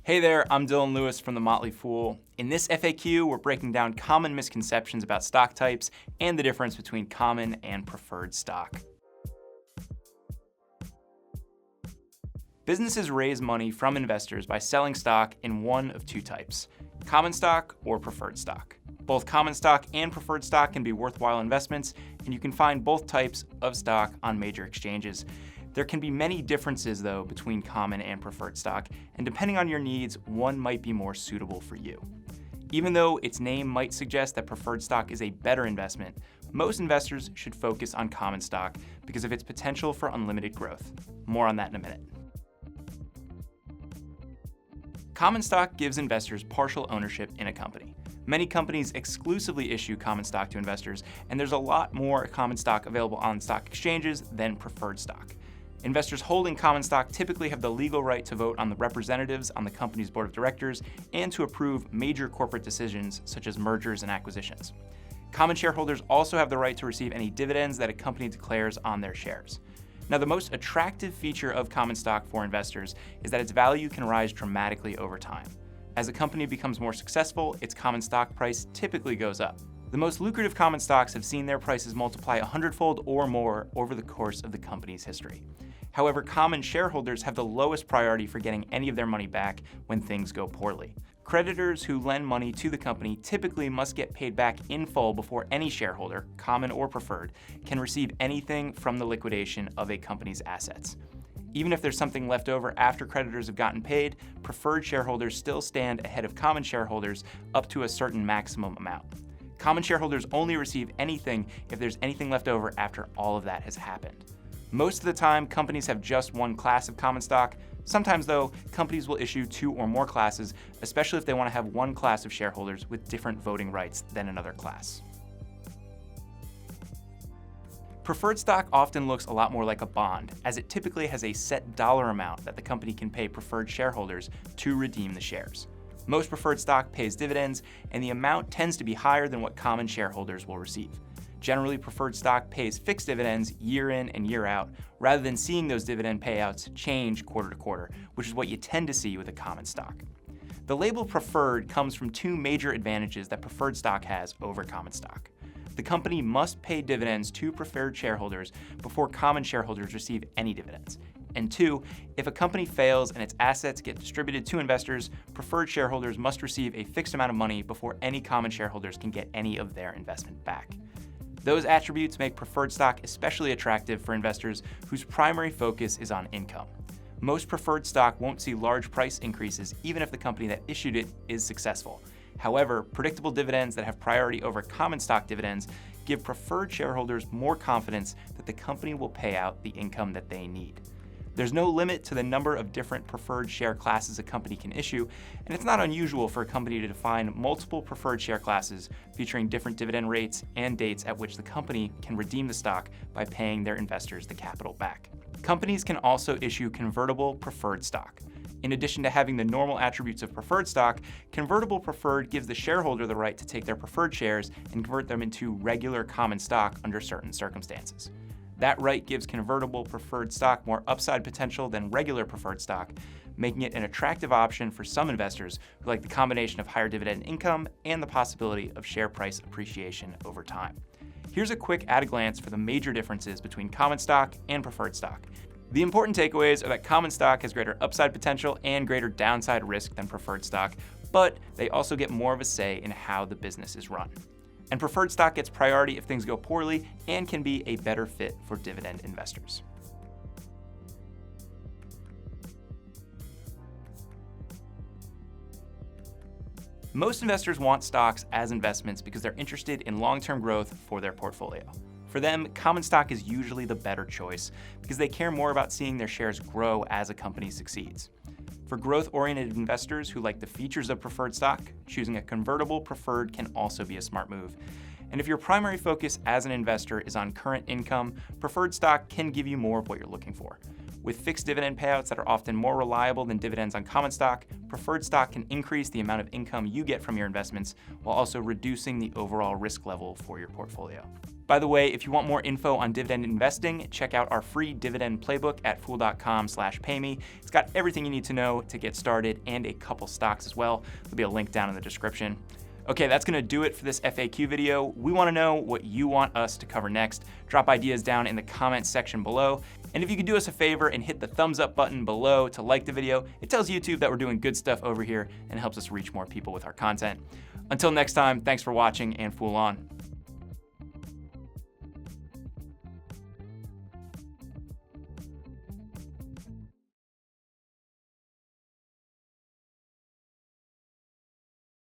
Hey there, I'm Dylan Lewis from The Motley Fool. In this FAQ, we're breaking down common misconceptions about stock types and the difference between common and preferred stock. Businesses raise money from investors by selling stock in one of two types, common stock or preferred stock. Both common stock and preferred stock can be worthwhile investments, and you can find both types of stock on major exchanges. There can be many differences, though, between common and preferred stock, and depending on your needs, one might be more suitable for you. Even though its name might suggest that preferred stock is a better investment, most investors should focus on common stock because of its potential for unlimited growth. More on that in a minute. Common stock gives investors partial ownership in a company. Many companies exclusively issue common stock to investors, and there's a lot more common stock available on stock exchanges than preferred stock. Investors holding common stock typically have the legal right to vote on the representatives on the company's board of directors and to approve major corporate decisions such as mergers and acquisitions. Common shareholders also have the right to receive any dividends that a company declares on their shares. Now, the most attractive feature of common stock for investors is that its value can rise dramatically over time. As a company becomes more successful, its common stock price typically goes up. The most lucrative common stocks have seen their prices multiply 100-fold or more over the course of the company's history. However, common shareholders have the lowest priority for getting any of their money back when things go poorly. Creditors who lend money to the company typically must get paid back in full before any shareholder, common or preferred, can receive anything from the liquidation of a company's assets. Even if there's something left over after creditors have gotten paid, preferred shareholders still stand ahead of common shareholders up to a certain maximum amount. Common shareholders only receive anything if there's anything left over after all of that has happened. Most of the time, companies have just one class of common stock. Sometimes, though, companies will issue two or more classes, especially if they want to have one class of shareholders with different voting rights than another class. Preferred stock often looks a lot more like a bond, as it typically has a set dollar amount that the company can pay preferred shareholders to redeem the shares. Most preferred stock pays dividends, and the amount tends to be higher than what common shareholders will receive. Generally, preferred stock pays fixed dividends year in and year out, rather than seeing those dividend payouts change quarter to quarter, which is what you tend to see with a common stock. The label preferred comes from two major advantages that preferred stock has over common stock. The company must pay dividends to preferred shareholders before common shareholders receive any dividends. And two, if a company fails and its assets get distributed to investors, preferred shareholders must receive a fixed amount of money before any common shareholders can get any of their investment back. Those attributes make preferred stock especially attractive for investors whose primary focus is on income. Most preferred stock won't see large price increases even if the company that issued it is successful. However, predictable dividends that have priority over common stock dividends give preferred shareholders more confidence that the company will pay out the income that they need. There's no limit to the number of different preferred share classes a company can issue, and it's not unusual for a company to define multiple preferred share classes featuring different dividend rates and dates at which the company can redeem the stock by paying their investors the capital back. Companies can also issue convertible preferred stock. In addition to having the normal attributes of preferred stock, convertible preferred gives the shareholder the right to take their preferred shares and convert them into regular common stock under certain circumstances. That right gives convertible preferred stock more upside potential than regular preferred stock, making it an attractive option for some investors who like the combination of higher dividend income and the possibility of share price appreciation over time. Here's a quick at-a-glance for the major differences between common stock and preferred stock. The important takeaways are that common stock has greater upside potential and greater downside risk than preferred stock, but they also get more of a say in how the business is run. And preferred stock gets priority if things go poorly and can be a better fit for dividend investors. Most investors want stocks as investments because they're interested in long-term growth for their portfolio. For them, common stock is usually the better choice because they care more about seeing their shares grow as a company succeeds. For growth-oriented investors who like the features of preferred stock, choosing a convertible preferred can also be a smart move. And if your primary focus as an investor is on current income, preferred stock can give you more of what you're looking for. With fixed dividend payouts that are often more reliable than dividends on common stock, preferred stock can increase the amount of income you get from your investments while also reducing the overall risk level for your portfolio. By the way, if you want more info on dividend investing, check out our free dividend playbook at fool.com/payme. It's got everything you need to know to get started and a couple stocks as well. There'll be a link down in the description. Okay, that's gonna do it for this FAQ video. We wanna know what you want us to cover next. Drop ideas down in the comments section below. And if you could do us a favor and hit the thumbs up button below to like the video, it tells YouTube that we're doing good stuff over here and helps us reach more people with our content. Until next time, thanks for watching and Fool on.